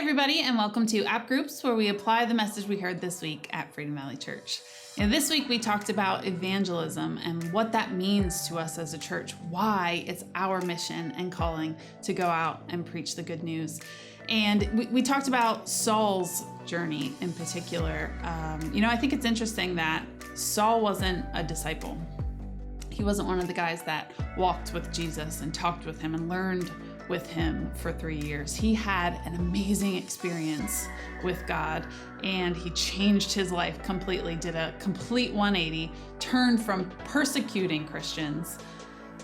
everybody, and welcome to AppGroups, where we apply the message we heard this week at Freedom Valley Church. And this week we talked about evangelism and what that means to us as a church, why it's our mission and calling to go out and preach the good news. And we talked about Saul's journey in particular. I think it's interesting that Saul wasn't a disciple. He wasn't one of the guys that walked with Jesus and talked with him and learned with him for 3 years. He had an amazing experience with God, and he changed his life completely, did a complete 180, turned from persecuting Christians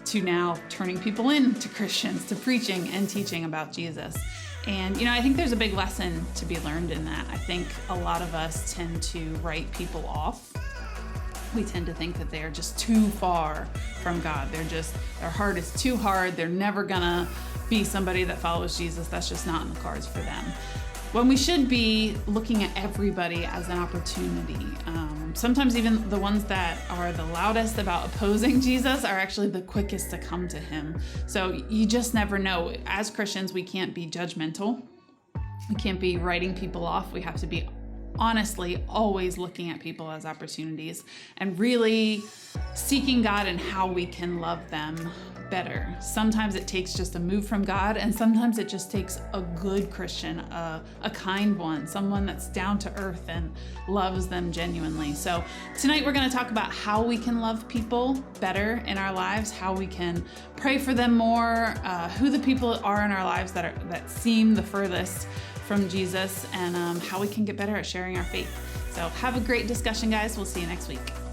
to now turning people into Christians, to preaching and teaching about Jesus. And, I think there's a big lesson to be learned in that. I think a lot of us tend to write people off. We tend to think that they are just too far from God. Their heart is too hard. They're never gonna be somebody that follows Jesus. That's just not in the cards for them. When we should be looking at everybody as an opportunity. Sometimes even the ones that are the loudest about opposing Jesus are actually the quickest to come to him. So you just never know. As Christians, we can't be judgmental. We can't be writing people off. We have to be honestly always looking at people as opportunities and really seeking God and how we can love them better. Sometimes it takes just a move from God, and sometimes it just takes a good Christian, a kind one, someone that's down to earth and loves them genuinely. So tonight we're going to talk about how we can love people better in our lives, how we can pray for them more, who the people are in our lives that seem the furthest from Jesus, and how we can get better at sharing our faith. So have a great discussion, guys. We'll see you next week.